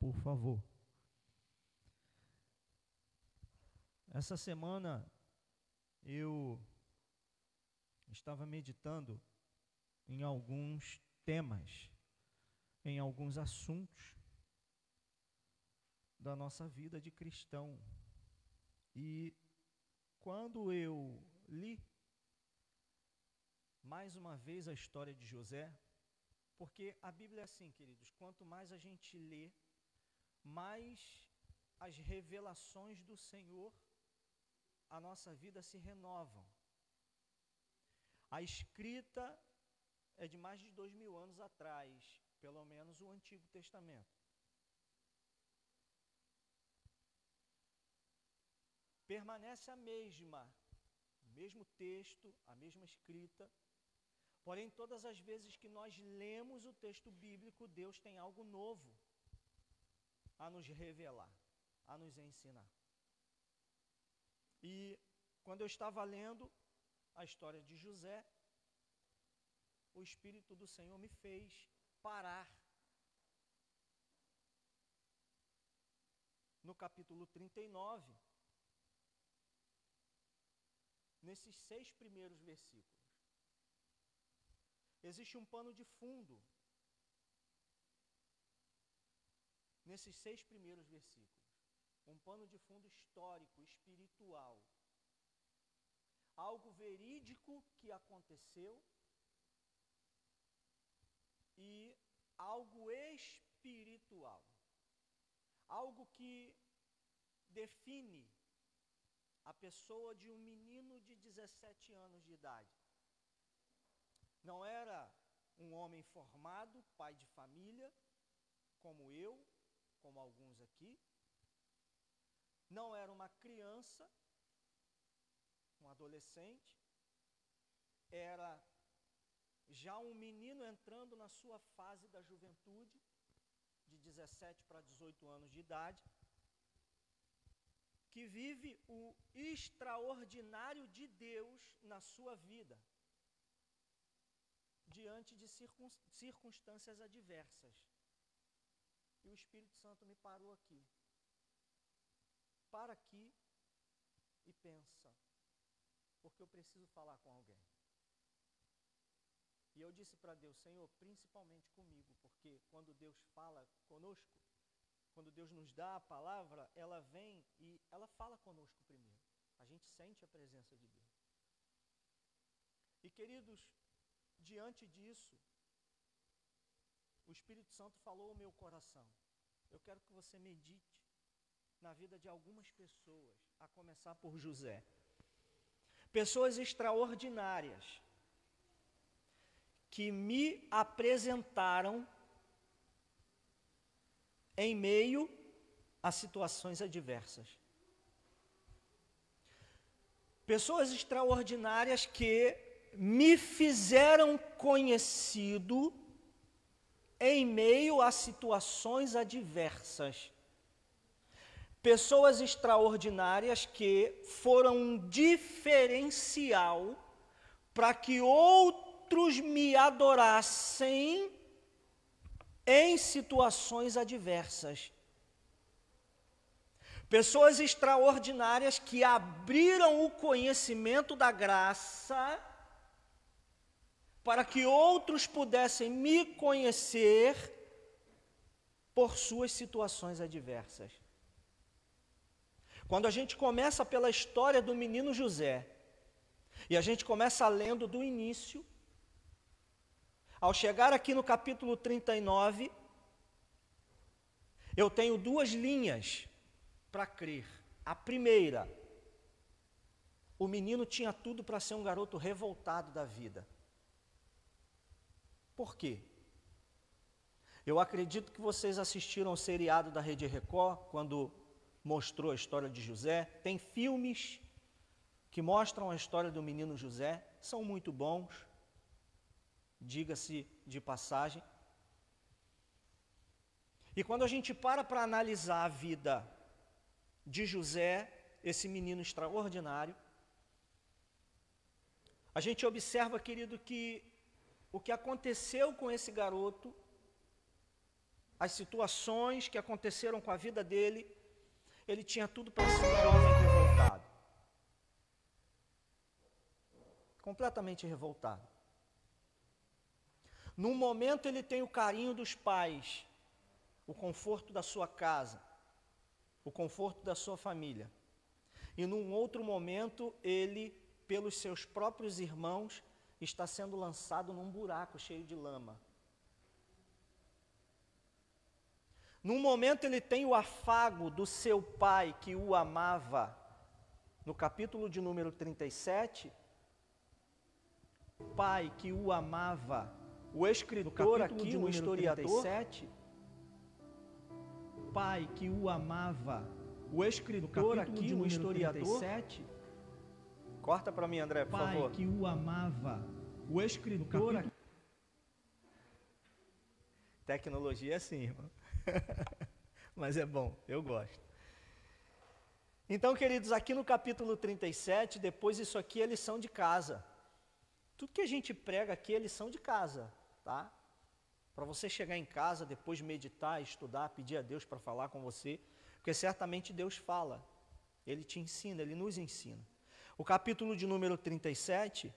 por favor. Essa semana eu estava meditando em alguns temas, em alguns assuntos da nossa vida de cristão. E quando eu li mais uma vez a história de José, porque a Bíblia é assim, queridos, quanto mais a gente lê, mais as revelações do Senhor, a nossa vida se renovam. A escrita é de mais de 2000 anos atrás, pelo menos o Antigo Testamento. Permanece a mesma, o mesmo texto, a mesma escrita, porém todas as vezes que nós lemos o texto bíblico, Deus tem algo novo a nos revelar, a nos ensinar. E quando eu estava lendo a história de José, o Espírito do Senhor me fez parar no capítulo 39, nesses 6 primeiros versículos. Existe um pano de fundo nesses 6 primeiros versículos. Um pano de fundo histórico, espiritual. Algo verídico que aconteceu e algo espiritual. Algo que define a pessoa de um menino de 17 anos de idade. Não era um homem formado, pai de família, como eu, como alguns aqui. Não era uma criança, um adolescente. Era já um menino entrando na sua fase da juventude, de 17 para 18 anos de idade, que vive o extraordinário de Deus na sua vida, diante de circunstâncias adversas. E o Espírito Santo me parou aqui. Para aqui e pensa, porque eu preciso falar com alguém. E eu disse para Deus, Senhor, principalmente comigo, porque quando Deus fala conosco, quando Deus nos dá a palavra, ela vem e ela fala conosco primeiro. A gente sente a presença de Deus. E queridos, diante disso, o Espírito Santo falou ao meu coração. Eu quero que você medite na vida de algumas pessoas, a começar por José. Pessoas extraordinárias que me apresentaram em meio a situações adversas. Pessoas extraordinárias que me fizeram conhecido em meio a situações adversas. Pessoas extraordinárias que foram um diferencial para que outros me adorassem em situações adversas. Pessoas extraordinárias que abriram o conhecimento da graça para que outros pudessem me conhecer por suas situações adversas. Quando a gente começa pela história do menino José, e a gente começa lendo do início, ao chegar aqui no capítulo 39, eu tenho 2 linhas para crer. A primeira, o menino tinha tudo para ser um garoto revoltado da vida. Por quê? Eu acredito que vocês assistiram ao seriado da Rede Record, quando mostrou a história de José. Tem filmes que mostram a história do menino José, são muito bons, diga-se de passagem. E quando a gente para analisar a vida de José, esse menino extraordinário, a gente observa, querido, que o que aconteceu com esse garoto as situações que aconteceram com a vida dele, ele tinha tudo para ser um jovem revoltado. Completamente revoltado. Num momento ele tem o carinho dos pais, o conforto da sua casa, o conforto da sua família. E num outro momento ele, pelos seus próprios irmãos, está sendo lançado num buraco cheio de lama. Num momento ele tem o afago do seu pai que o amava. No capítulo de número 37, o pai que o amava, o escritor aqui, o historiador, 37, pai que o amava, o escritor aqui, o historiador, 37, corta para mim, André, por favor. Pai que o amava, o escritor aqui. Tecnologia é assim, irmão. Mas é bom, eu gosto. Então, queridos, aqui no capítulo 37, depois isso aqui é lição de casa. Tudo que a gente prega aqui é lição de casa, tá? Para você chegar em casa, depois meditar, estudar, pedir a Deus para falar com você, porque certamente Deus fala, Ele te ensina, Ele nos ensina. O capítulo de número 37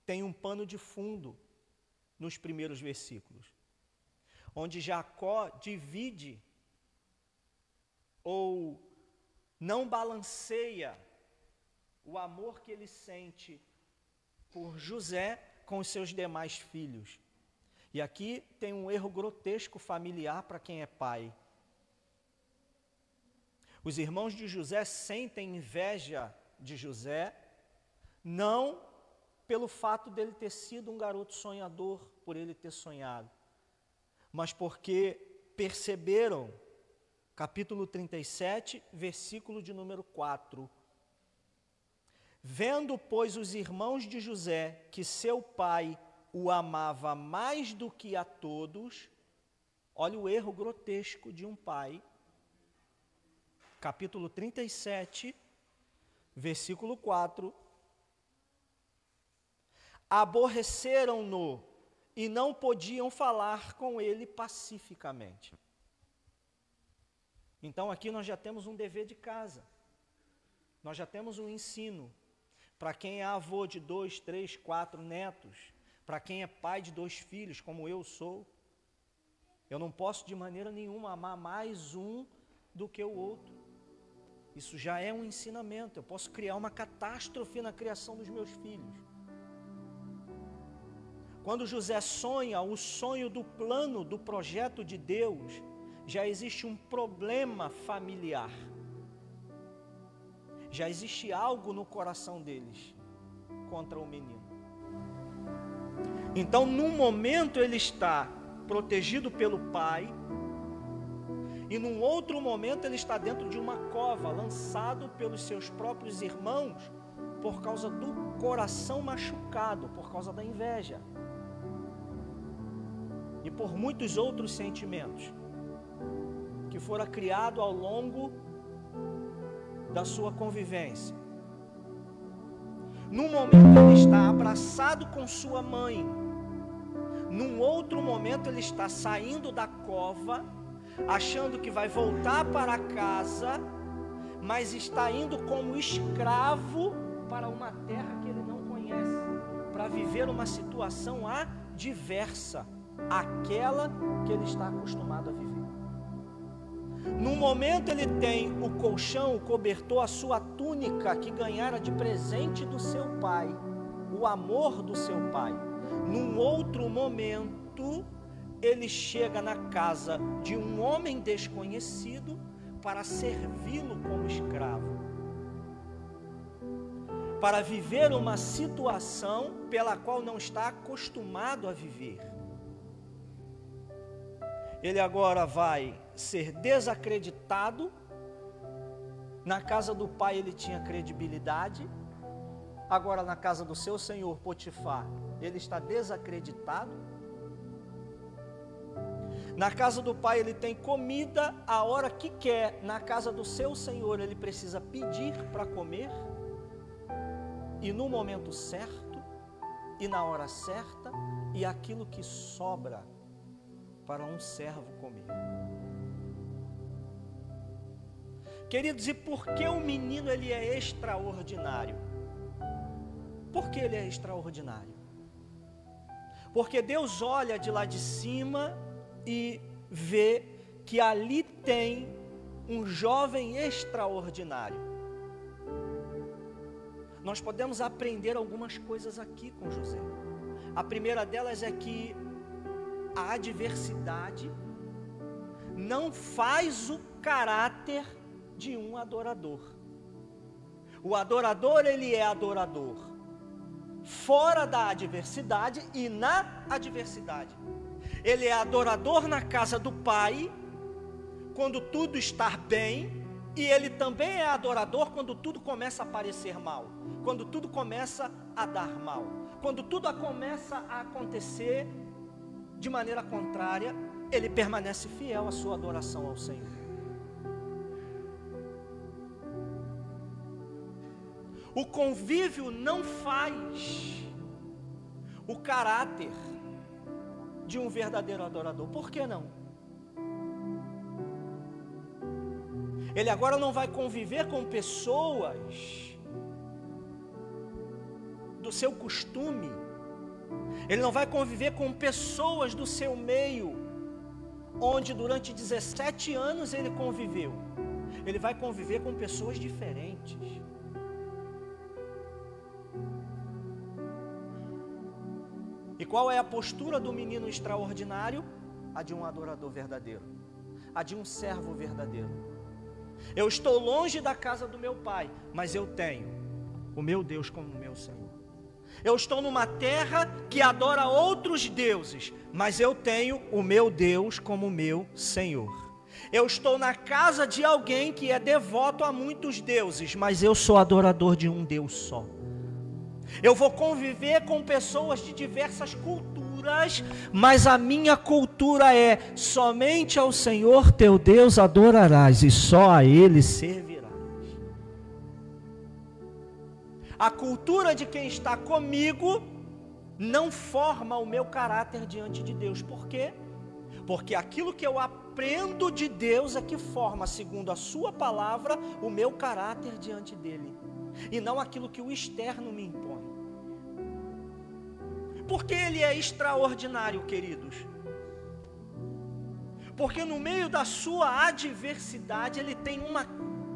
tem um pano de fundo nos primeiros versículos, onde Jacó divide ou não balanceia o amor que ele sente por José com os seus demais filhos. E aqui tem um erro grotesco familiar para quem é pai. Os irmãos de José sentem inveja de José, não pelo fato dele ter sido um garoto sonhador, por ele ter sonhado, mas porque perceberam, capítulo 37, versículo de número 4. Vendo, pois, os irmãos de José que seu pai o amava mais do que a todos, olha o erro grotesco de um pai, capítulo 37, versículo 4, aborreceram-no e não podiam falar com ele pacificamente. Então aqui nós já temos um dever de casa, nós já temos um ensino, para quem é avô de 2, 3, 4 netos, para quem é pai de 2 filhos, como eu sou, eu não posso de maneira nenhuma amar mais um do que o outro. Isso já é um ensinamento, eu posso criar uma catástrofe na criação dos meus filhos. Quando José sonha o sonho do plano, do projeto de Deus, já existe um problema familiar. Já existe algo no coração deles contra o menino. Então, num momento ele está protegido pelo pai, e num outro momento ele está dentro de uma cova, lançado pelos seus próprios irmãos, por causa do coração machucado, por causa da inveja. E por muitos outros sentimentos que foram criados ao longo da sua convivência. Num momento ele está abraçado com sua mãe, num outro momento ele está saindo da cova, achando que vai voltar para casa, mas está indo como escravo para uma terra que ele não conhece, para viver uma situação adversa, aquela que ele está acostumado a viver. Num momento ele tem o colchão, o cobertor, a sua túnica que ganhara de presente do seu pai, o amor do seu pai. Num outro momento ele chega na casa de um homem desconhecido para servi-lo como escravo, para viver uma situação pela qual não está acostumado a viver. Ele agora vai ser desacreditado. Na casa do pai ele tinha credibilidade, agora na casa do seu senhor Potifar ele está desacreditado. Na casa do pai ele tem comida a hora que quer, na casa do seu senhor ele precisa pedir para comer, e no momento certo, e na hora certa, e aquilo que sobra para um servo comer. Queridos, e por que o menino ele é extraordinário? Por que ele é extraordinário? Porque Deus olha de lá de cima e vê que ali tem um jovem extraordinário. Nós podemos aprender algumas coisas aqui com José. A primeira delas é que a adversidade não faz o caráter de um adorador. O adorador, ele é adorador fora da adversidade e na adversidade. Ele é adorador na casa do Pai, quando tudo está bem, e ele também é adorador quando tudo começa a parecer mal, quando tudo começa a dar mal, quando tudo começa a acontecer de maneira contrária, ele permanece fiel à sua adoração ao Senhor. O convívio não faz o caráter de um verdadeiro adorador. Por que não? Ele agora não vai conviver com pessoas do seu costume. Ele não vai conviver com pessoas do seu meio, onde durante 17 anos ele conviveu. Ele vai conviver com pessoas diferentes. E qual é a postura do menino extraordinário? A de um adorador verdadeiro, a de um servo verdadeiro. Eu estou longe da casa do meu pai, mas eu tenho o meu Deus como meu Senhor. Eu estou numa terra que adora outros deuses, mas eu tenho o meu Deus como meu Senhor. Eu estou na casa de alguém que é devoto a muitos deuses, mas eu sou adorador de um Deus só. Eu vou conviver com pessoas de diversas culturas, mas a minha cultura é: somente ao Senhor teu Deus adorarás e só a Ele servirás. A cultura de quem está comigo não forma o meu caráter diante de Deus. Por quê? Porque aquilo que eu aprendo de Deus é que forma, segundo a sua palavra, o meu caráter diante dele, e não aquilo que o externo me impõe. Porque ele é extraordinário, queridos? Porque no meio da sua adversidade ele tem uma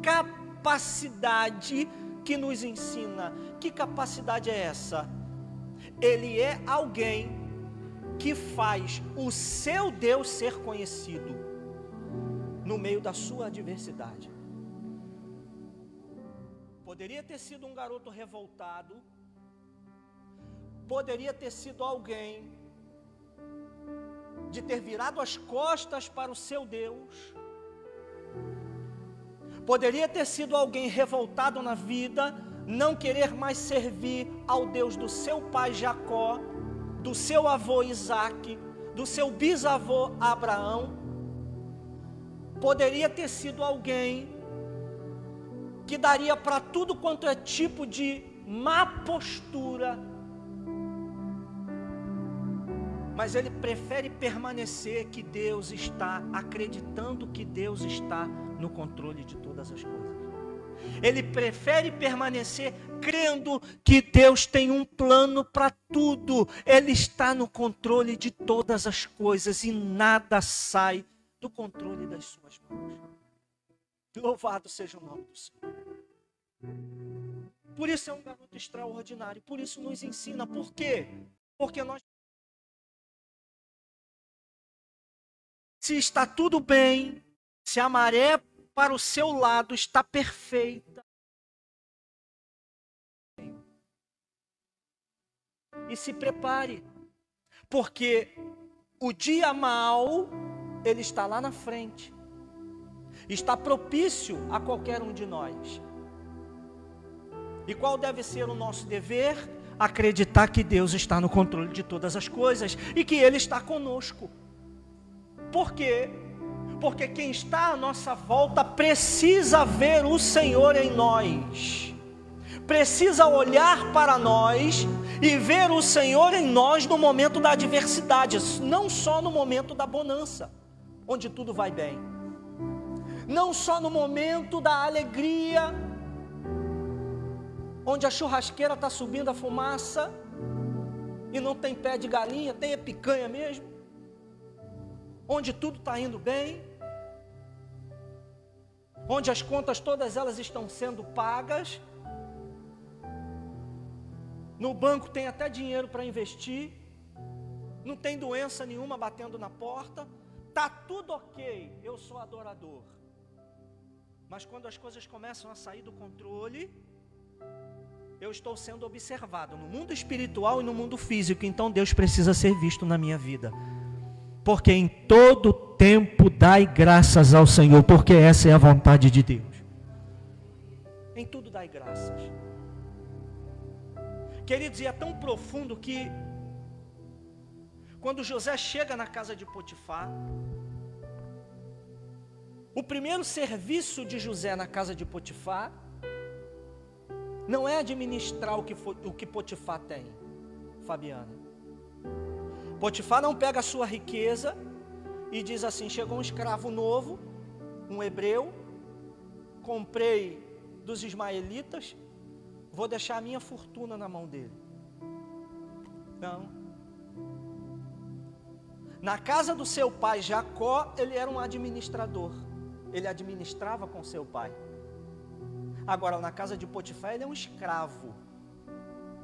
capacidade que nos ensina. Que capacidade é essa? Ele é alguém que faz o seu Deus ser conhecido no meio da sua adversidade. Poderia ter sido um garoto revoltado, poderia ter sido alguém de ter virado as costas para o seu Deus, poderia ter sido alguém revoltado na vida, não querer mais servir ao Deus do seu pai Jacó, do seu avô Isaque, do seu bisavô Abraão. Poderia ter sido alguém que daria para tudo quanto é tipo de má postura, mas ele prefere permanecer que Deus está, acreditando que Deus está no controle de todas as coisas. Ele prefere permanecer crendo que Deus tem um plano para tudo. Ele está no controle de todas as coisas e nada sai do controle das suas mãos. Louvado seja o nome do Senhor. Por isso é um garoto extraordinário, por isso nos ensina. Por quê? Porque nós, se está tudo bem, se a maré para o seu lado está perfeita, e se prepare, porque o dia mau, ele está lá na frente, está propício a qualquer um de nós. E qual deve ser o nosso dever? Acreditar que Deus está no controle de todas as coisas e que Ele está conosco. Por quê? Porque quem está à nossa volta precisa ver o Senhor em nós. precisa olhar para nós e ver o Senhor em nós no momento da adversidade, não só no momento da bonança, onde tudo vai bem, não só no momento da alegria, onde a churrasqueira está subindo a fumaça e não tem pé de galinha, tem a picanha mesmo, onde tudo está indo bem, onde as contas todas elas estão sendo pagas, no banco tem até dinheiro para investir, não tem doença nenhuma batendo na porta, está tudo ok, eu sou adorador. Mas quando as coisas começam a sair do controle, eu estou sendo observado no mundo espiritual e no mundo físico, então Deus precisa ser visto na minha vida. Porque em todo tempo dai graças ao Senhor, porque essa é a vontade de Deus. Em tudo dai graças. Queridos, e é tão profundo que quando José chega na casa de Potifar, o primeiro serviço de José na casa de Potifar não é administrar o que Potifar tem, Fabiana. Potifar não pega a sua riqueza e diz assim: chegou um escravo novo, um hebreu, comprei dos ismaelitas, vou deixar a minha fortuna na mão dele. Não. Na casa do seu pai Jacó, ele era um administrador, ele administrava com seu pai. Agora, na casa de Potifar, ele é um escravo,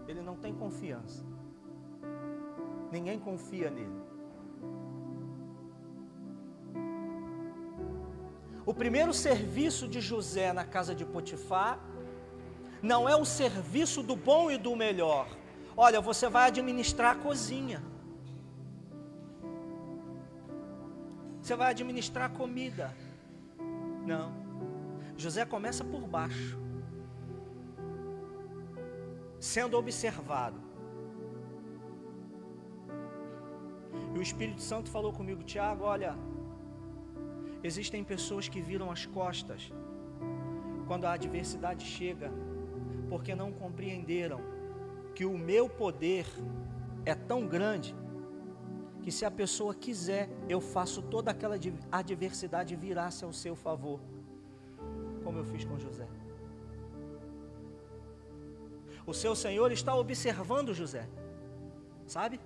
ele não tem confiança, ninguém confia nele. O primeiro serviço de José na casa de Potifar não é o serviço do bom e do melhor. Olha, você vai administrar a cozinha, você vai administrar a comida. Não, José começa por baixo, sendo observado. E o Espírito Santo falou comigo: Tiago, olha, existem pessoas que viram as costas quando a adversidade chega, porque não compreenderam que o meu poder é tão grande, que se a pessoa quiser, eu faço toda aquela adversidade virar-se ao seu favor, como eu fiz com José. O seu Senhor está observando José, sabe?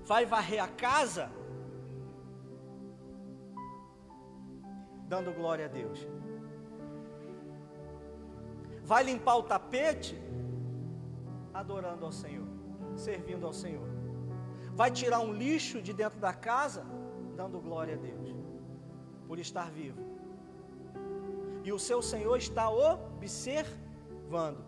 Vai varrer a casa, dando glória a Deus. Vai limpar o tapete, adorando ao Senhor, servindo ao Senhor. Vai tirar um lixo de dentro da casa, dando glória a Deus, por estar vivo. E o seu Senhor está observando.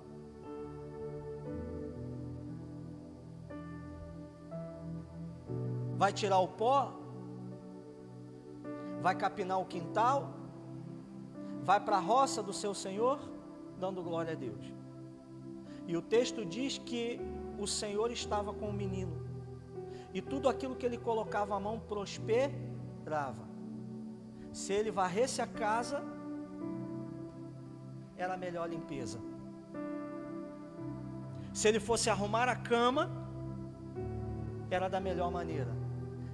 Vai tirar o pó, vai capinar o quintal, vai para a roça do seu Senhor, dando glória a Deus. E o texto diz que o Senhor estava com o menino, e tudo aquilo que ele colocava a mão prosperava. Se ele varresse a casa, era a melhor limpeza. Se ele fosse arrumar a cama, era da melhor maneira.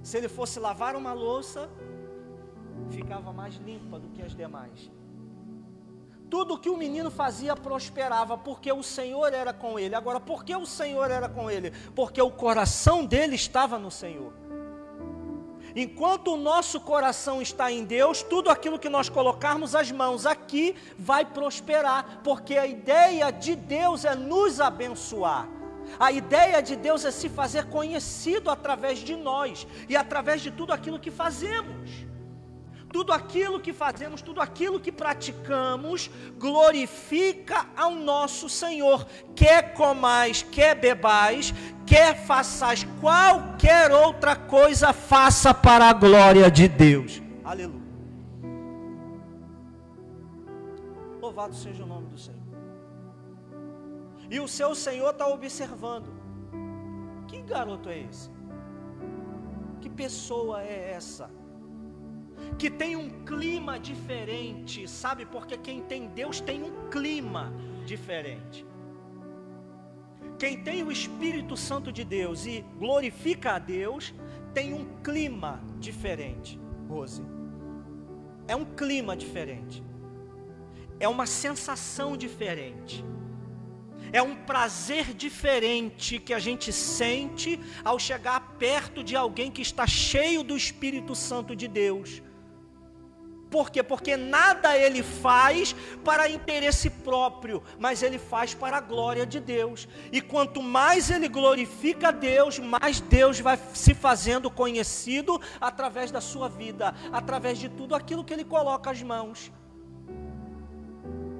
Se ele fosse lavar uma louça, ficava mais limpa do que as demais. Tudo que o menino fazia prosperava, porque o Senhor era com ele. Agora, por que o Senhor era com ele? Porque o coração dele estava no Senhor. Enquanto o nosso coração está em Deus, tudo aquilo que nós colocarmos as mãos aqui vai prosperar, porque a ideia de Deus é nos abençoar. A ideia de Deus é se fazer conhecido através de nós e através de tudo aquilo que fazemos. Tudo aquilo que fazemos, tudo aquilo que praticamos, glorifica ao nosso Senhor. Quer comais, quer bebais, quer façais qualquer outra coisa, faça para a glória de Deus. Aleluia. Louvado seja o nome do Senhor. E o seu Senhor está observando. Que garoto é esse? Que pessoa é essa? que tem um clima diferente, sabe? Porque quem tem Deus tem um clima diferente. Quem tem o Espírito Santo de Deus e glorifica a Deus, tem um clima diferente, Rose. É um clima diferente. É uma sensação diferente. É um prazer diferente que a gente sente ao chegar perto de alguém que está cheio do Espírito Santo de Deus. Por quê? Porque nada ele faz para interesse próprio, mas ele faz para a glória de Deus. E quanto mais ele glorifica a Deus, mais Deus vai se fazendo conhecido através da sua vida, através de tudo aquilo que ele coloca às mãos.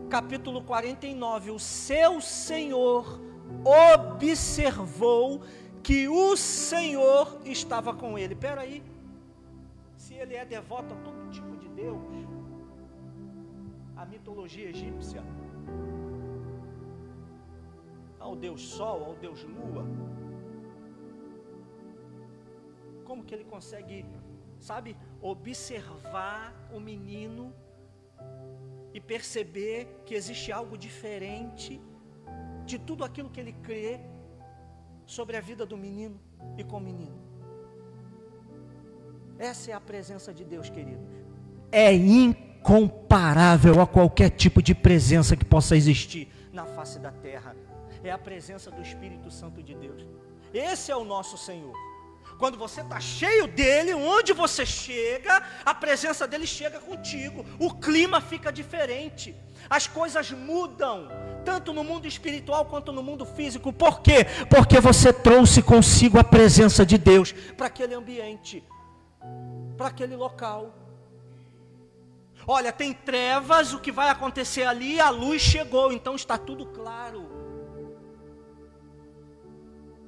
Capítulo 49, o seu Senhor observou que o Senhor estava com ele. Espera aí, se ele é devoto a todo tipo de Deus, a mitologia egípcia, ao Deus Sol, ao Deus Lua, como que ele consegue, sabe, observar o menino e perceber que existe algo diferente de tudo aquilo que ele crê sobre a vida do menino e com o menino? Essa é a presença de Deus, queridos. É incomparável a qualquer tipo de presença que possa existir na face da terra. É a presença do Espírito Santo de Deus. Esse é o nosso Senhor. Quando você está cheio dele, onde você chega, a presença dele chega contigo. O clima fica diferente. As coisas mudam, tanto no mundo espiritual quanto no mundo físico. Por quê? Porque você trouxe consigo a presença de Deus para aquele ambiente, para aquele local. Olha, tem trevas, o que vai acontecer ali? A luz chegou, então está tudo claro.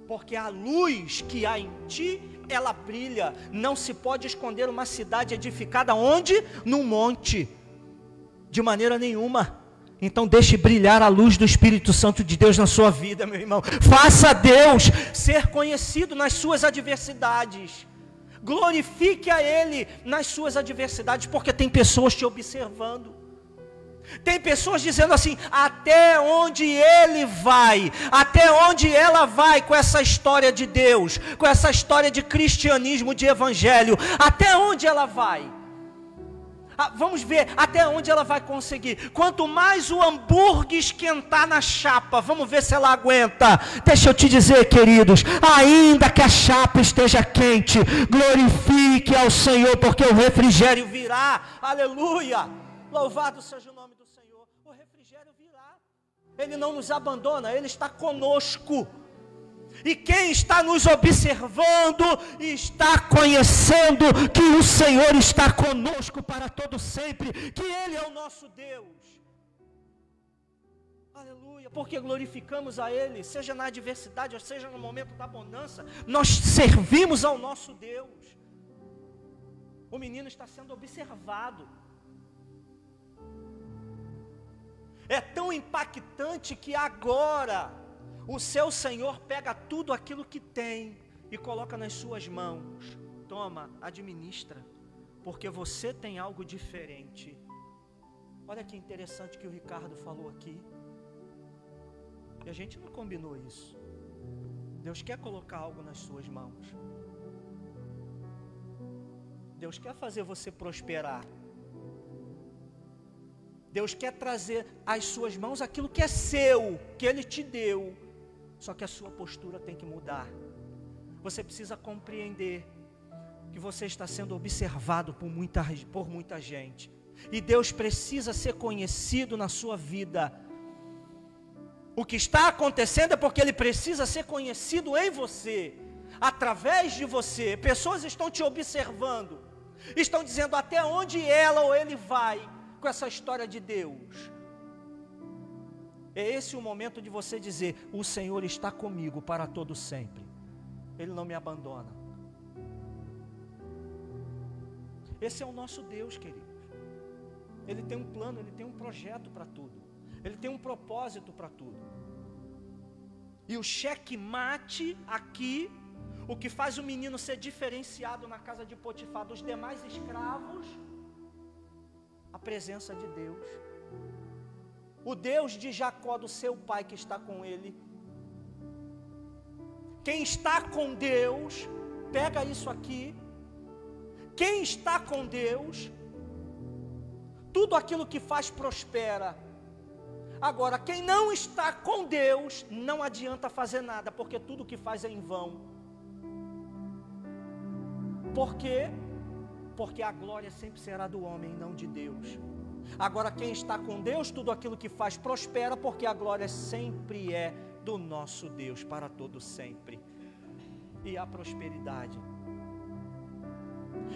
Porque a luz que há em ti, ela brilha. Não se pode esconder uma cidade edificada onde? Num monte. De maneira nenhuma. Então deixe brilhar a luz do Espírito Santo de Deus na sua vida, meu irmão. Faça Deus ser conhecido nas suas adversidades. Glorifique a Ele nas suas adversidades, porque tem pessoas te observando. Tem pessoas dizendo assim: até onde ele vai, até onde ela vai com essa história de Deus, com essa história de cristianismo, de evangelho, até onde ela vai? Vamos ver até onde ela vai conseguir. Quanto mais o hambúrguer esquentar na chapa, vamos ver se ela aguenta. Deixa eu te dizer, queridos, ainda que a chapa esteja quente, glorifique ao Senhor, porque o refrigério virá. Aleluia, louvado seja o nome do Senhor. O refrigério virá. Ele não nos abandona, Ele está conosco. E quem está nos observando está conhecendo que o Senhor está conosco para todo sempre, que Ele é o nosso Deus. Aleluia, porque glorificamos a Ele, seja na adversidade ou seja no momento da bonança, nós servimos ao nosso Deus. O menino está sendo observado. É tão impactante que agora o seu Senhor pega tudo aquilo que tem e coloca nas suas mãos. Toma, administra, porque você tem algo diferente. Olha que interessante que o Ricardo falou aqui. E a gente não combinou isso. Deus quer colocar algo nas suas mãos. Deus quer fazer você prosperar. Deus quer trazer às suas mãos aquilo que é seu, que Ele te deu. Só que a sua postura tem que mudar. Você precisa compreender que você está sendo observado por muita gente. E Deus precisa ser conhecido na sua vida. O que está acontecendo é porque Ele precisa ser conhecido em você, através de você. Pessoas estão te observando, estão dizendo até onde ela ou ele vai com essa história de Deus. É esse o momento de você dizer: o Senhor está comigo para todo sempre. Ele não me abandona. Esse é o nosso Deus, queridos. Ele tem um plano, Ele tem um projeto para tudo. Ele tem um propósito para tudo. E o checkmate aqui, o que faz o menino ser diferenciado na casa de Potifar dos demais escravos, A presença de Deus. O Deus de Jacó, do seu pai que está com ele. Quem está com Deus, pega isso aqui. Quem está com Deus, tudo aquilo que faz prospera. Agora, quem não está com Deus, não adianta fazer nada, porque tudo que faz é em vão. Por quê? Porque a glória sempre será do homem, não de Deus. Agora, quem está com Deus, tudo aquilo que faz prospera, porque a glória sempre é do nosso Deus, para todo sempre. E a prosperidade.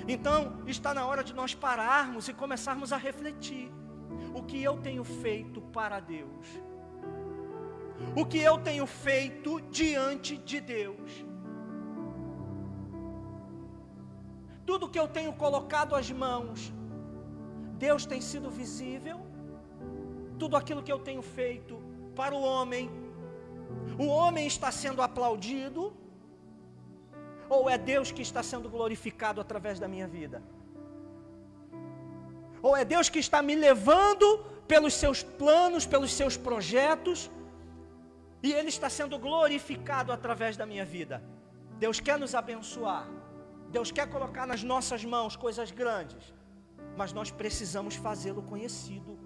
Então, está na hora de nós pararmos e começarmos a refletir. O que eu tenho feito para Deus? O que eu tenho feito diante de Deus? Tudo que eu tenho colocado às mãos, Deus tem sido visível? Tudo aquilo que eu tenho feito para o homem está sendo aplaudido? Ou é Deus que está sendo glorificado através da minha vida? Ou é Deus que está me levando pelos seus planos, pelos seus projetos, e Ele está sendo glorificado através da minha vida? Deus quer nos abençoar, Deus quer colocar nas nossas mãos coisas grandes, mas nós precisamos fazê-lo conhecido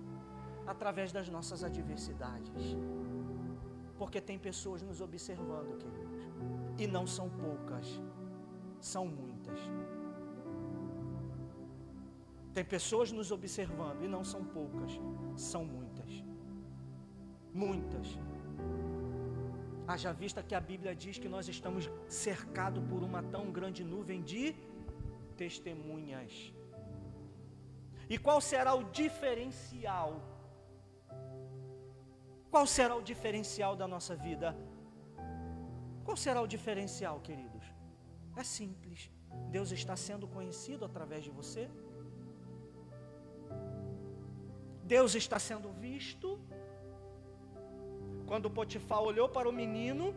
através das nossas adversidades, porque tem pessoas nos observando, queridos, e não são poucas, são muitas. Tem pessoas nos observando, e não são poucas, são muitas. Muitas. Haja vista que a Bíblia diz que nós estamos cercados por uma tão grande nuvem de testemunhas. E qual será o diferencial? Qual será o diferencial da nossa vida? Qual será o diferencial, queridos? É simples. Deus está sendo conhecido através de você. Deus está sendo visto. Quando Potifar olhou para o menino,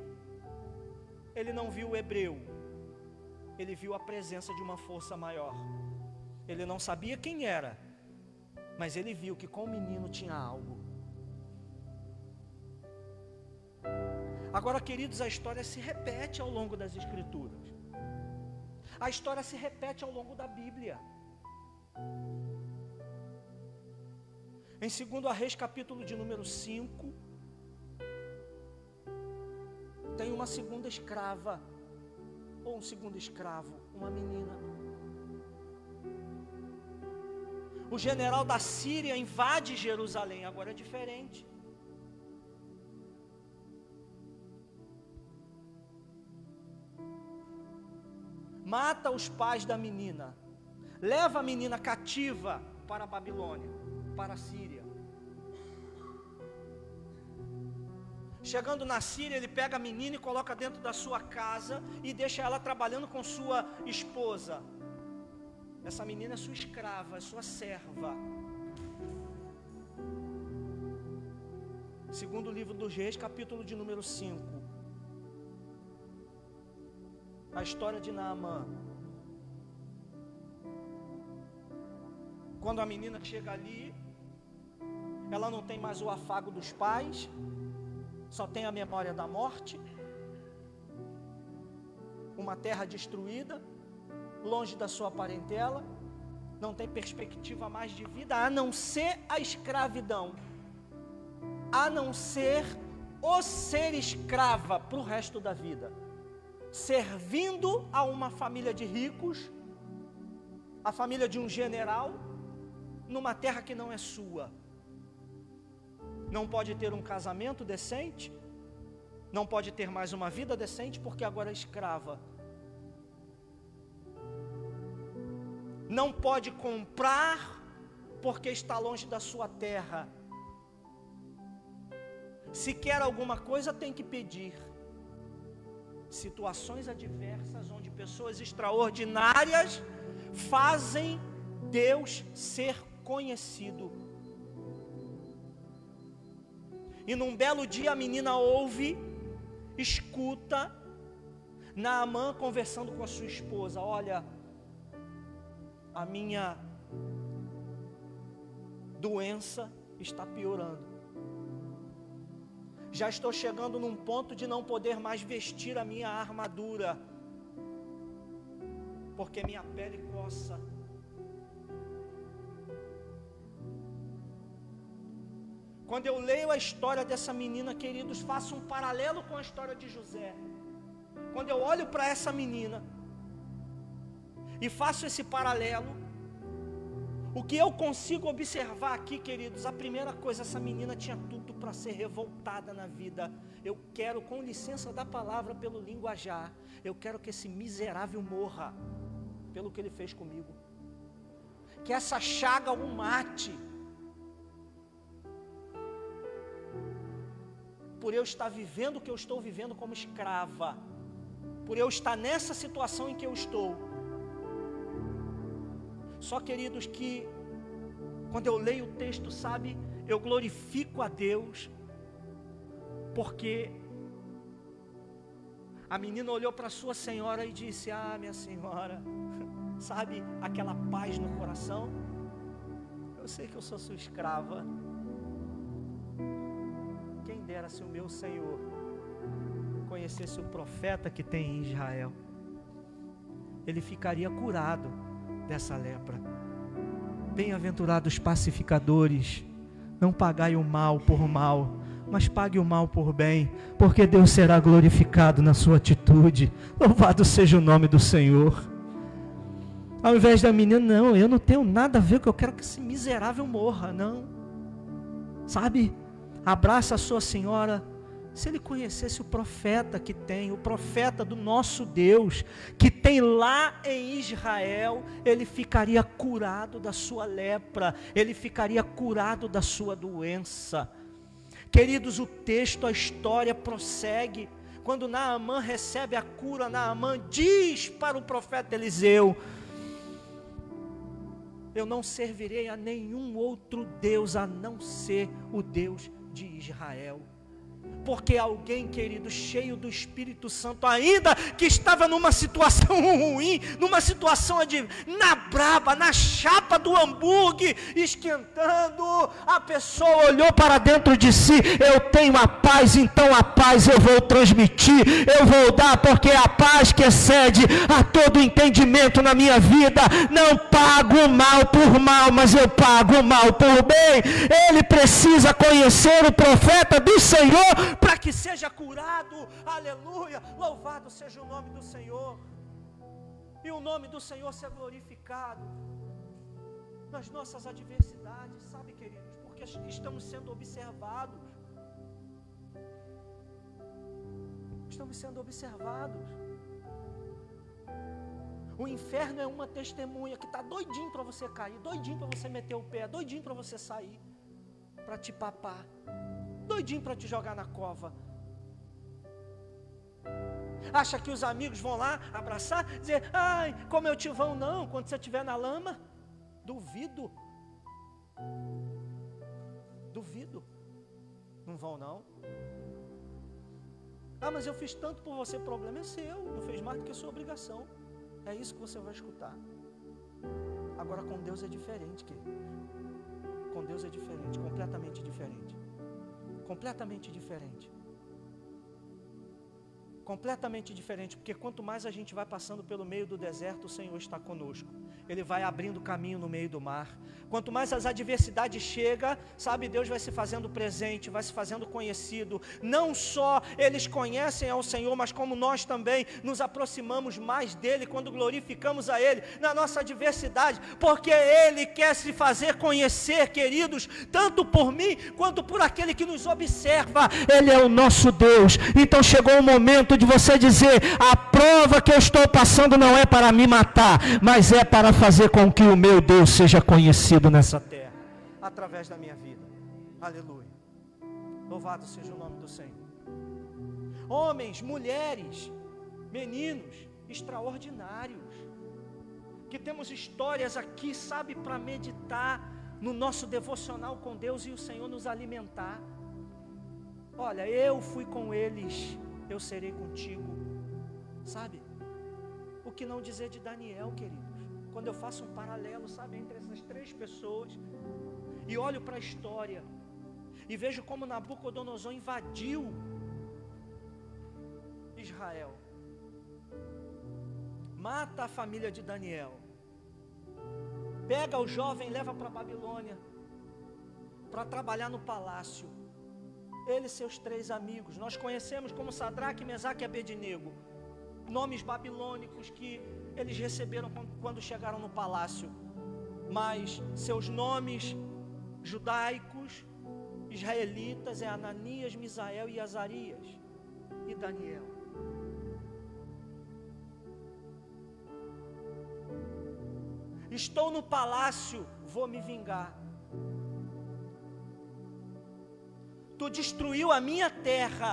ele não viu o hebreu, ele viu a presença de uma força maior. Ele não sabia quem era, mas ele viu que com o menino tinha algo. Agora, queridos, a história se repete ao longo das Escrituras. A história se repete ao longo da Bíblia. Em 2 Reis, capítulo de número 5, tem uma segunda escrava, ou um segundo escravo, uma menina. O general da Síria invade Jerusalém, agora é diferente. Mata os pais da menina, leva a menina cativa para a Babilônia, para a Síria. Chegando na Síria, ele pega a menina e coloca dentro da sua casa e deixa ela trabalhando com sua esposa. Essa menina é sua escrava, é sua serva. Segundo livro dos Reis, capítulo de número 5. A história de Naamã. Quando a menina chega ali, ela não tem mais o afago dos pais, só tem a memória da morte, uma terra destruída, longe da sua parentela, não tem perspectiva mais de vida, a não ser a escravidão, a não ser o ser escrava para o resto da vida, servindo a uma família de ricos, a família de um general, numa terra que não é sua. Não pode ter um casamento decente, não pode ter mais uma vida decente, porque agora é escrava. Não pode comprar, porque está longe da sua terra. Se quer alguma coisa, tem que pedir. Situações adversas, onde pessoas extraordinárias fazem Deus ser conhecido. E num belo dia a menina ouve, escuta Naamã conversando com a sua esposa: olha, a minha doença está piorando. Já estou chegando num ponto de não poder mais vestir a minha armadura, porque minha pele coça. Quando eu leio a história dessa menina, queridos, faço um paralelo com a história de José. Quando eu olho para essa menina e faço esse paralelo, o que eu consigo observar aqui, queridos, a primeira coisa, essa menina tinha tudo para ser revoltada na vida. Eu quero, com licença da palavra, pelo linguajar, eu quero que esse miserável morra, pelo que ele fez comigo. Que essa chaga o mate, por eu estar vivendo o que eu estou vivendo como escrava, por eu estar nessa situação em que eu estou. Só, queridos, que quando eu leio o texto, sabe, eu glorifico a Deus, porque a menina olhou para sua senhora e disse: ah, minha senhora, sabe, aquela paz no coração, eu sei que eu sou sua escrava, quem dera se o meu Senhor conhecesse o profeta que tem em Israel, ele ficaria curado dessa lepra. Bem-aventurados pacificadores, não pagai o mal por mal, mas pague o mal por bem, porque Deus será glorificado na sua atitude. Louvado seja o nome do Senhor. Ao invés da menina, não, eu não tenho nada a ver, que eu quero que esse miserável morra, não. Sabe, abraça a sua senhora. Se ele conhecesse o profeta que tem, o profeta do nosso Deus, que tem lá em Israel, ele ficaria curado da sua lepra, ele ficaria curado da sua doença. Queridos, o texto, a história prossegue. Quando Naamã recebe a cura, Naamã diz para o profeta Eliseu: eu não servirei a nenhum outro Deus a não ser o Deus de Israel. Porque alguém, querido, cheio do Espírito Santo, ainda que estava numa situação ruim, numa situação na braba, na chapa do hambúrguer, esquentando, a pessoa olhou para dentro de si: eu tenho a paz, então a paz eu vou transmitir, eu vou dar, porque a paz que excede a todo entendimento na minha vida. Não pago o mal por mal, mas eu pago o mal por bem. Ele precisa conhecer o profeta do Senhor para que seja curado. Aleluia, louvado seja o nome do Senhor, e o nome do Senhor seja glorificado nas nossas adversidades, sabe, queridos, porque estamos sendo observados, o inferno é uma testemunha que está doidinho para você cair, doidinho para você meter o pé, doidinho para você sair, para te papar, doidinho para te jogar na cova. Acha que os amigos vão lá abraçar, dizer: ai, como eu te vão? Não, quando você estiver na lama, duvido, não vão não. Ah, mas eu fiz tanto por você, problema é seu, não fez mais do que a sua obrigação. É isso que você vai escutar. Agora com Deus é diferente, querido. Com Deus é diferente, completamente diferente. Completamente diferente. Completamente diferente, porque quanto mais a gente vai passando pelo meio do deserto, o Senhor está conosco. Ele vai abrindo caminho no meio do mar. Quanto mais as adversidades chegam, sabe, Deus vai se fazendo presente, vai se fazendo conhecido. Não só eles conhecem ao Senhor, mas como nós também nos aproximamos mais dEle, quando glorificamos a Ele na nossa adversidade, porque Ele quer se fazer conhecer, queridos, tanto por mim, quanto por aquele que nos observa. Ele é o nosso Deus. Então chegou o momento de você dizer: a prova que eu estou passando não é para me matar, mas é para fazer com que o meu Deus seja conhecido nessa terra, através da minha vida. Aleluia, louvado seja o nome do Senhor. Homens, mulheres, meninos extraordinários, que temos histórias aqui, sabe, para meditar no nosso devocional com Deus e o Senhor nos alimentar. Olha, eu fui com eles, eu serei contigo, sabe? O que não dizer de Daniel, queridos? Quando eu faço um paralelo, sabe, entre essas três pessoas, e olho para a história, e vejo como Nabucodonosor invadiu Israel, mata a família de Daniel, pega o jovem e leva para a Babilônia, para trabalhar no palácio. Ele e seus 3 amigos, nós conhecemos como Sadraque, Mesaque e Abednego, nomes babilônicos que eles receberam quando chegaram no palácio, mas seus nomes judaicos, israelitas, é Ananias, Misael e Azarias e Daniel. Estou no palácio, vou me vingar. Tu destruiu a minha terra,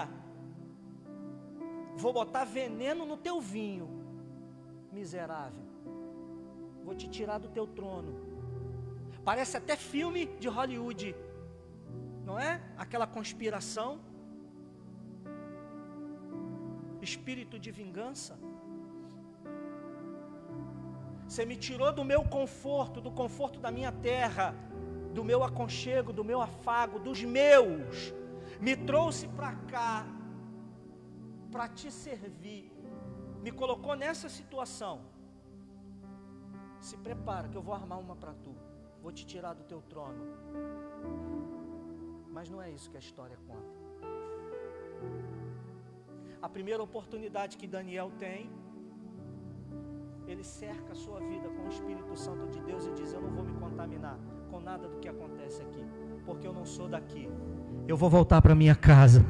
vou botar veneno no teu vinho, miserável. Vou te tirar do teu trono. Parece até filme de Hollywood, não é? Aquela conspiração, espírito de vingança. Você me tirou do meu conforto, do conforto da minha terra, do meu aconchego, do meu afago, dos meus, me trouxe para cá, para te servir, me colocou nessa situação. Se prepara que eu vou armar uma para tu, vou te tirar do teu trono. Mas não é isso que a história conta. A primeira oportunidade que Daniel tem, ele cerca a sua vida com o Espírito Santo de Deus e diz: eu não vou me contaminar com nada do que acontece aqui, porque eu não sou daqui. Eu vou voltar para minha casa.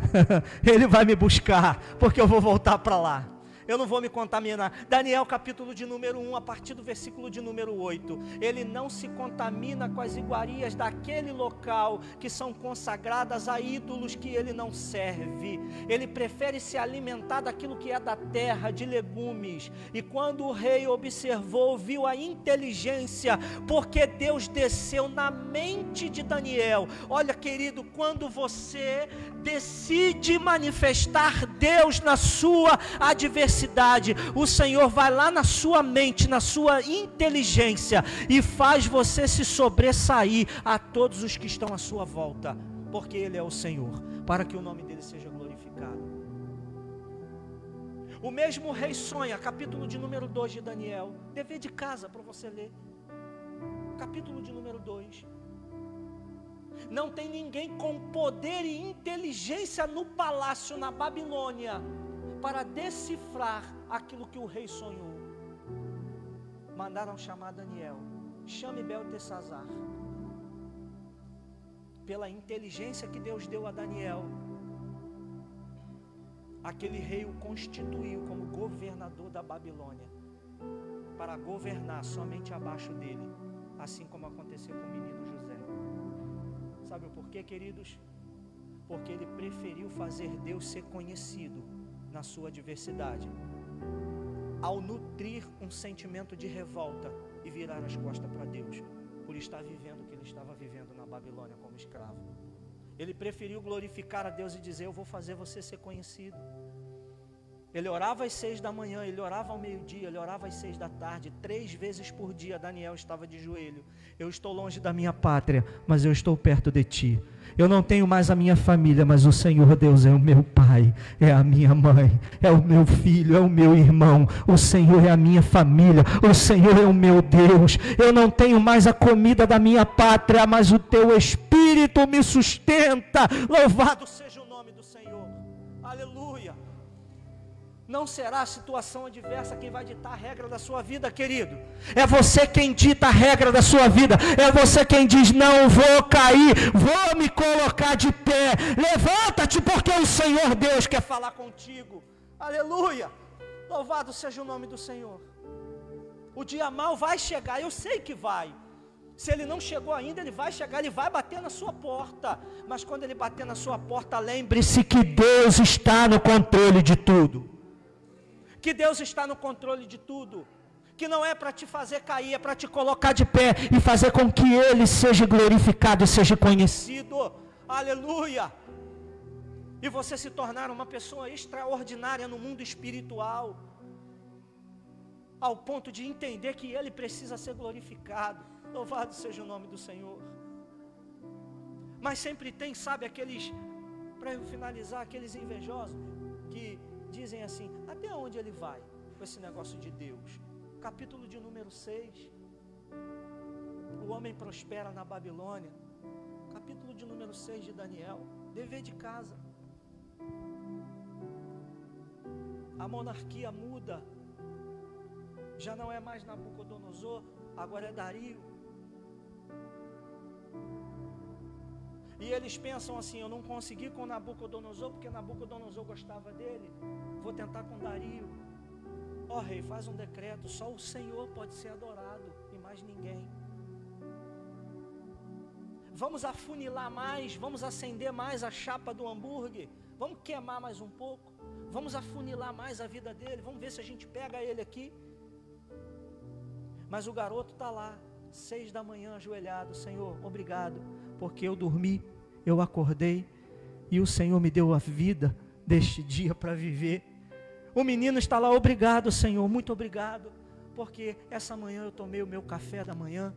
Ele vai me buscar, porque eu vou voltar para lá. Eu não vou me contaminar. Daniel capítulo de número 1, a partir do versículo de número 8. Ele não se contamina com as iguarias daquele local que são consagradas a ídolos que ele não serve. Ele prefere se alimentar daquilo que é da terra, de legumes. E quando o rei observou, viu a inteligência, porque Deus desceu na mente de Daniel. Olha, querido, quando você decide manifestar Deus na sua adversidade, o Senhor vai lá na sua mente, na sua inteligência, e faz você se sobressair a todos os que estão à sua volta, porque Ele é o Senhor, para que o nome dEle seja glorificado. O mesmo rei sonha, capítulo de número 2 de Daniel, dever de casa para você ler, capítulo de número 2. Não tem ninguém com poder e inteligência no palácio, na Babilônia, para decifrar aquilo que o rei sonhou. Mandaram chamar Daniel. Chame Beltesazar. Pela inteligência que Deus deu a Daniel, aquele rei o constituiu como governador da Babilônia, para governar somente abaixo dele, assim como aconteceu com o menino José. Sabe o porquê, queridos? Porque ele preferiu fazer Deus ser conhecido na sua adversidade, ao nutrir um sentimento de revolta e virar as costas para Deus, por estar vivendo o que ele estava vivendo na Babilônia como escravo. Ele preferiu glorificar a Deus e dizer: eu vou fazer você ser conhecido. Ele orava às 6 da manhã, ele orava ao meio-dia, ele orava às 6 da tarde, 3 vezes por dia Daniel estava de joelho. Eu estou longe da minha pátria, mas eu estou perto de ti. Eu não tenho mais a minha família, mas o Senhor Deus é o meu pai, é a minha mãe, é o meu filho, é o meu irmão. O Senhor é a minha família, o Senhor é o meu Deus. Eu não tenho mais a comida da minha pátria, mas o teu Espírito me sustenta. Louvado seja o nome do Senhor. Aleluia. Não será a situação adversa quem vai ditar a regra da sua vida, querido. É você quem dita a regra da sua vida. É você quem diz: não vou cair, vou me colocar de pé. Levanta-te, porque o Senhor Deus quer falar contigo. Aleluia. Louvado seja o nome do Senhor. O dia mau vai chegar, eu sei que vai. Se ele não chegou ainda, ele vai chegar, ele vai bater na sua porta. Mas quando ele bater na sua porta, lembre-se que Deus está no controle de tudo. Que Deus está no controle de tudo, que não é para te fazer cair, é para te colocar de pé e fazer com que Ele seja glorificado e seja conhecido. Aleluia! E você se tornar uma pessoa extraordinária no mundo espiritual, ao ponto de entender que Ele precisa ser glorificado. Louvado seja o nome do Senhor. Mas sempre tem, sabe, aqueles, para eu finalizar, aqueles invejosos que dizem assim: até onde ele vai com esse negócio de Deus? Capítulo de número 6, o homem prospera na Babilônia. Capítulo de número 6 de Daniel, dever de casa. A monarquia muda, já não é mais Nabucodonosor, agora é Dario. E eles pensam assim: eu não consegui com Nabucodonosor, porque Nabucodonosor gostava dele, vou tentar com Dario. Ó rei, faz um decreto, só o Senhor pode ser adorado e mais ninguém. Vamos afunilar mais, vamos acender mais a chapa do hambúrguer, vamos queimar mais um pouco, vamos afunilar mais a vida dele, vamos ver se a gente pega ele aqui. Mas o garoto está lá, 6 da manhã, ajoelhado: Senhor, obrigado, porque eu dormi, eu acordei, e o Senhor me deu a vida deste dia para viver. O menino está lá: obrigado, Senhor, muito obrigado, porque essa manhã eu tomei o meu café da manhã.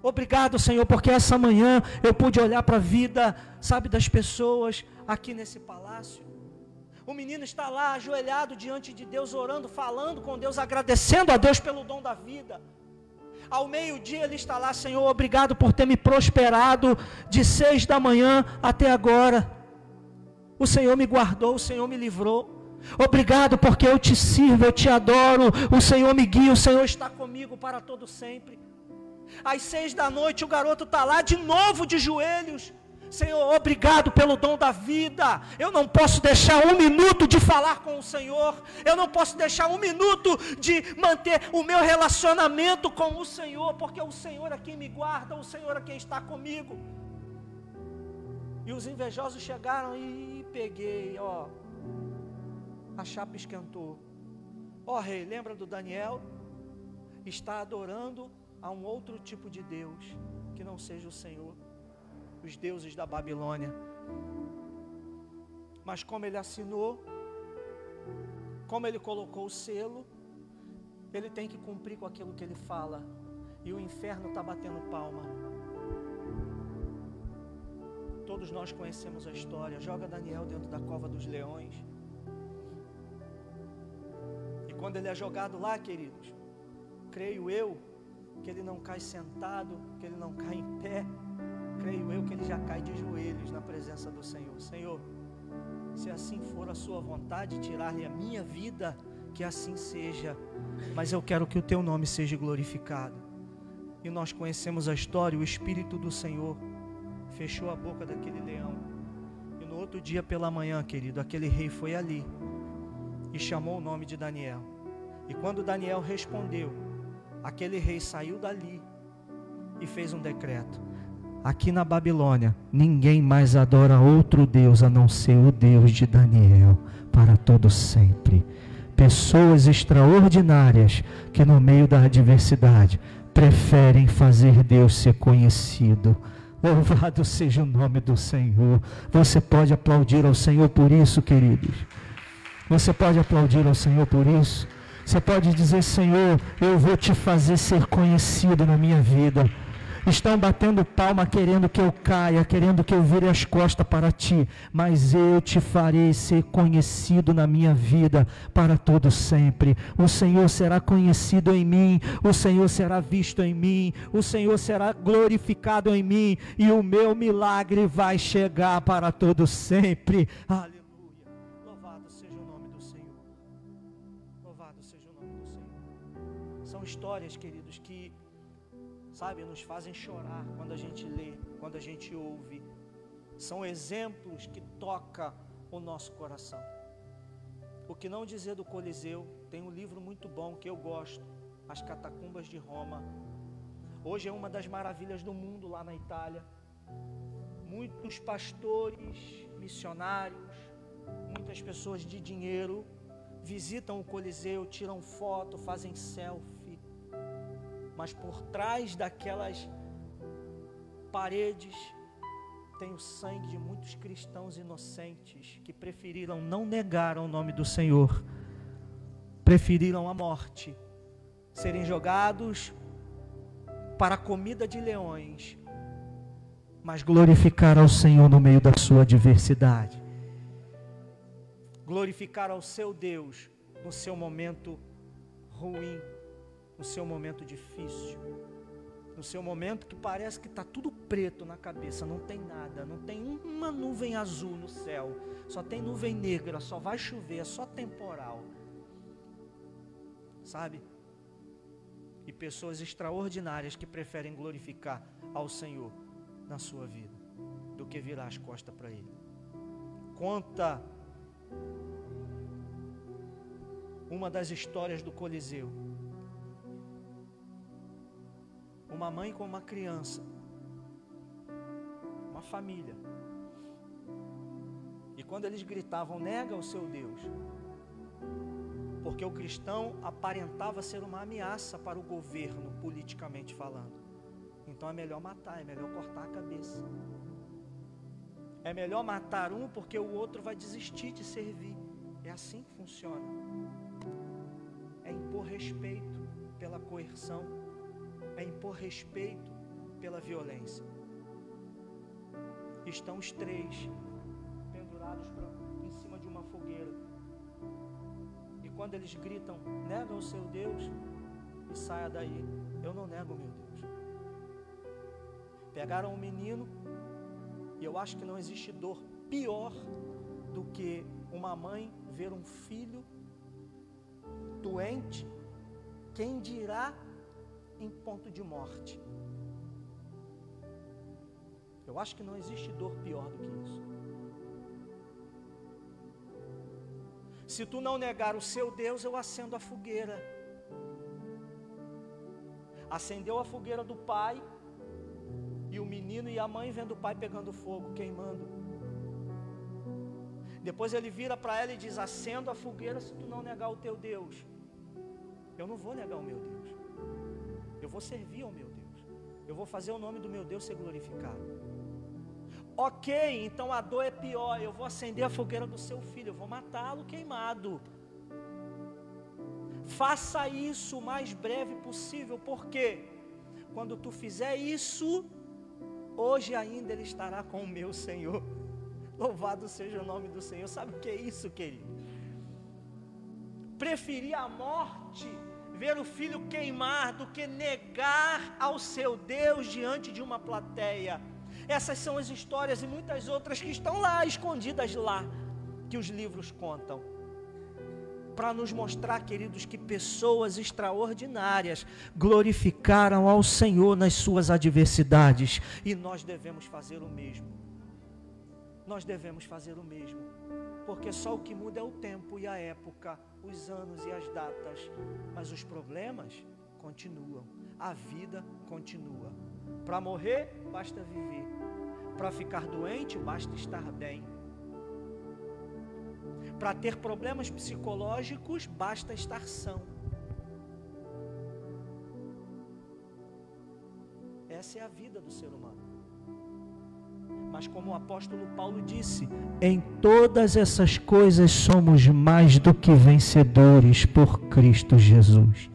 Obrigado, Senhor, porque essa manhã eu pude olhar para a vida, sabe, das pessoas aqui nesse palácio. O menino está lá ajoelhado diante de Deus, orando, falando com Deus, agradecendo a Deus pelo dom da vida. Ao meio-dia ele está lá: Senhor, obrigado por ter me prosperado de 6 da manhã até agora. O Senhor me guardou, o Senhor me livrou. Obrigado porque eu te sirvo, eu te adoro, o Senhor me guia, o Senhor está comigo para todo sempre. Às 6 da noite o garoto está lá de novo de joelhos: Senhor, obrigado pelo dom da vida. Eu não posso deixar um minuto de falar com o Senhor. Eu não posso deixar um minuto de manter o meu relacionamento com o Senhor, porque o Senhor é quem me guarda, o Senhor é quem está comigo. E os invejosos chegaram e peguei, ó, a chapa esquentou. Ó rei, lembra do Daniel? Está adorando a um outro tipo de Deus, que não seja o Senhor, os deuses da Babilônia. Mas como ele assinou, como ele colocou o selo, ele tem que cumprir com aquilo que ele fala. E o inferno está batendo palma. Todos nós conhecemos a história. Joga Daniel dentro da cova dos leões. E quando ele é jogado lá, queridos, creio eu que ele não cai sentado, que ele não cai em pé. Creio eu que ele já cai de joelhos na presença do Senhor. Senhor, se assim for a sua vontade, tirar-lhe a minha vida, que assim seja. Mas eu quero que o teu nome seja glorificado. E nós conhecemos a história. O Espírito do Senhor fechou a boca daquele leão. E no outro dia pela manhã, querido, aquele rei foi ali e chamou o nome de Daniel. E quando Daniel respondeu, aquele rei saiu dali e fez um decreto: aqui na Babilônia ninguém mais adora outro Deus a não ser o Deus de Daniel, para todo sempre. Pessoas extraordinárias que no meio da adversidade preferem fazer Deus ser conhecido. Louvado seja o nome do Senhor. Você pode aplaudir ao Senhor por isso, queridos? Você pode aplaudir ao Senhor por isso? Você pode dizer: Senhor, eu vou te fazer ser conhecido na minha vida. Estão batendo palma querendo que eu caia, querendo que eu vire as costas para ti, mas eu te farei ser conhecido na minha vida para todo sempre. O Senhor será conhecido em mim, o Senhor será visto em mim, o Senhor será glorificado em mim, e o meu milagre vai chegar para todo sempre. Aleluia. Louvado seja o nome do Senhor. Louvado seja o nome do Senhor. São histórias, queridos, que, sabe, nos fazem chorar quando a gente lê, quando a gente ouve. São exemplos que tocam o nosso coração. O que não dizer do Coliseu? Tem um livro muito bom que eu gosto, As Catacumbas de Roma. Hoje é uma das maravilhas do mundo lá na Itália. Muitos pastores, missionários, muitas pessoas de dinheiro visitam o Coliseu, tiram foto, fazem selfie. Mas por trás daquelas paredes tem o sangue de muitos cristãos inocentes que preferiram não negar o nome do Senhor, preferiram a morte, serem jogados para a comida de leões, mas glorificar ao Senhor no meio da sua adversidade. Glorificar ao seu Deus no seu momento ruim, no seu momento difícil, no seu momento que parece que está tudo preto na cabeça, não tem nada, não tem uma nuvem azul no céu, só tem nuvem negra, só vai chover, é só temporal. Sabe? E pessoas extraordinárias que preferem glorificar ao Senhor na sua vida do que virar as costas para Ele. Conta uma das histórias do Coliseu. Uma mãe com uma criança, uma família. E quando eles gritavam, nega o seu Deus, porque o cristão aparentava ser uma ameaça para o governo, politicamente falando. Então é melhor matar, é melhor cortar a cabeça. É melhor matar um porque o outro vai desistir de servir. É assim que funciona. É impor respeito pela coerção. É impor respeito pela violência. Estão os três pendurados em cima de uma fogueira. E quando eles gritam, nega o seu Deus e saia daí. Eu não nego o meu Deus. Pegaram um menino, e eu acho que não existe dor pior do que uma mãe ver um filho doente, quem dirá em ponto de morte. Eu acho que não existe dor pior do que isso. Se tu não negar o seu Deus, eu acendo a fogueira. Acendeu a fogueira do pai, e o menino e a mãe vendo o pai pegando fogo, queimando. Depois ele vira para ela e diz, acendo a fogueira se tu não negar o teu Deus. Eu não vou negar o meu Deus. Eu vou servir ao meu Deus. Eu vou fazer o nome do meu Deus ser glorificado. Ok, então a dor é pior. Eu vou acender a fogueira do seu filho. Eu vou matá-lo queimado. Faça isso o mais breve possível. Porque quando tu fizer isso, hoje ainda ele estará com o meu Senhor. Louvado seja o nome do Senhor. Sabe o que é isso, querido? Preferir a morte, ver o filho queimar, do que negar ao seu Deus diante de uma plateia. Essas são as histórias e muitas outras que estão lá, escondidas lá, que os livros contam. Para nos mostrar, queridos, que pessoas extraordinárias glorificaram ao Senhor nas suas adversidades. E nós devemos fazer o mesmo. Nós devemos fazer o mesmo. Porque só o que muda é o tempo e a época, os anos e as datas. Mas os problemas continuam. A vida continua. Para morrer, basta viver. Para ficar doente, basta estar bem. Para ter problemas psicológicos, basta estar são. Essa é a vida do ser humano. Mas como o apóstolo Paulo disse, em todas essas coisas somos mais do que vencedores por Cristo Jesus.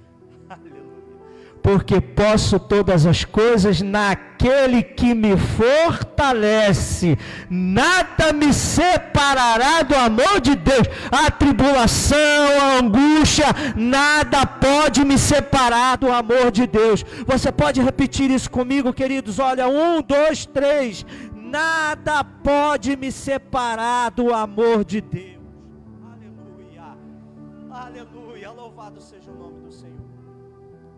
Porque posso todas as coisas naquele que me fortalece. Nada me separará do amor de Deus. A tribulação, a angústia, nada pode me separar do amor de Deus. Você pode repetir isso comigo, queridos? Olha, 1, 2, 3. Nada pode me separar do amor de Deus. Aleluia. Aleluia. Louvado seja o nome do Senhor.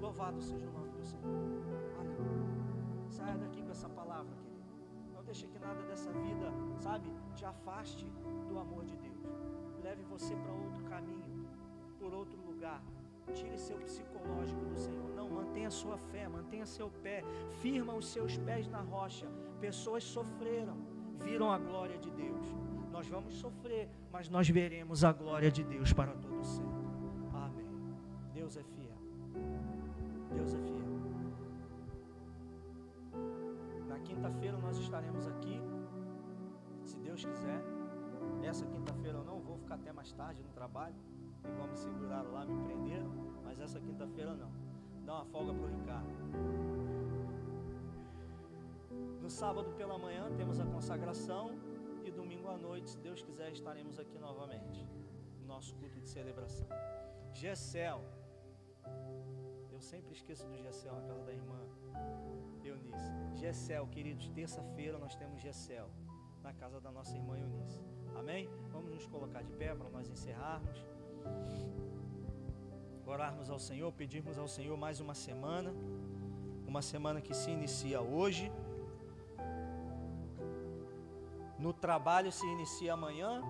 Louvado seja o nome do Senhor. Aleluia. Saia daqui com essa palavra, querido. Não deixe que nada dessa vida, sabe, te afaste do amor de Deus. Leve você para outro caminho, por outro lugar. Tire seu psicológico do Senhor. Não, mantenha sua fé, mantenha seu pé. Firma os seus pés na rocha. Pessoas sofreram, viram a glória de Deus. Nós vamos sofrer, mas nós veremos a glória de Deus para todo sempre. Amém. Deus é fiel. Deus é fiel. Na quinta-feira nós estaremos aqui, se Deus quiser. Essa quinta-feira eu não vou ficar até mais tarde no trabalho, igual me seguraram lá, me prenderam, mas essa quinta-feira não. Dá uma folga pro Ricardo. No sábado pela manhã temos a consagração e domingo à noite, se Deus quiser, estaremos aqui novamente, no nosso culto de celebração. Gessel, eu sempre esqueço do Gessel na casa da irmã Eunice. Gessel, queridos, terça-feira nós temos Gessel na casa da nossa irmã Eunice. Amém? Vamos nos colocar de pé para nós encerrarmos, orarmos ao Senhor, pedirmos ao Senhor mais uma semana que se inicia hoje. No trabalho se inicia amanhã,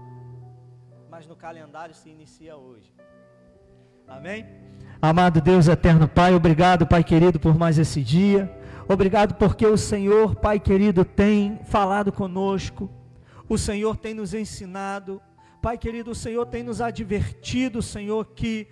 mas no calendário se inicia hoje. Amém? Amado Deus eterno Pai, obrigado, Pai querido, por mais esse dia. Obrigado porque o Senhor, Pai querido, tem falado conosco. O Senhor tem nos ensinado. Pai querido, o Senhor tem nos advertido, Senhor, que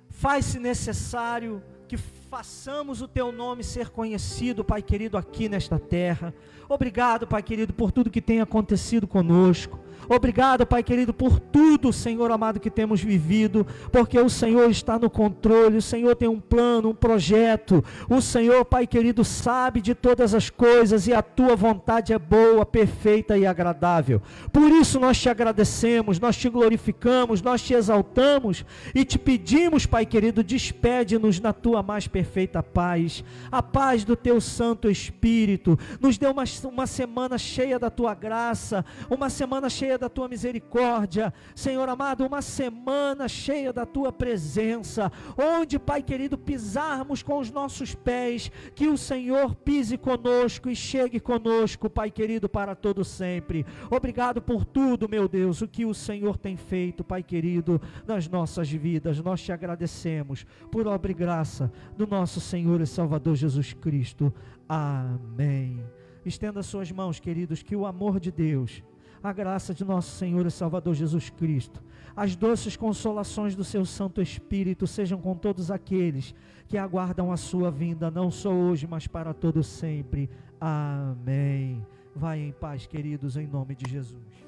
faz-se necessário que façamos o Teu nome ser conhecido, Pai querido, aqui nesta terra. Obrigado, Pai querido, por tudo que tem acontecido conosco. Obrigado, Pai querido, por tudo, Senhor amado, que temos vivido, porque o Senhor está no controle, o Senhor tem um plano, um projeto, o Senhor, Pai querido, sabe de todas as coisas e a Tua vontade é boa, perfeita e agradável. Por isso nós te agradecemos, nós te glorificamos, nós te exaltamos e te pedimos, Pai querido, despede-nos na Tua mais perfeita paz, a paz do Teu Santo Espírito. Nos dê uma semana cheia da Tua graça, uma semana cheia da Tua misericórdia, Senhor amado, uma semana cheia da Tua presença, onde, Pai querido, pisarmos com os nossos pés, que o Senhor pise conosco e chegue conosco, Pai querido, para todo sempre. Obrigado por tudo, meu Deus, o que o Senhor tem feito, Pai querido, nas nossas vidas. Nós te agradecemos por obra e graça do nosso Senhor e Salvador Jesus Cristo. Amém. Estenda suas mãos, queridos, que o amor de Deus, a graça de nosso Senhor e Salvador Jesus Cristo, as doces consolações do seu Santo Espírito sejam com todos aqueles que aguardam a sua vinda, não só hoje, mas para todo sempre. Amém. Vai em paz, queridos, em nome de Jesus.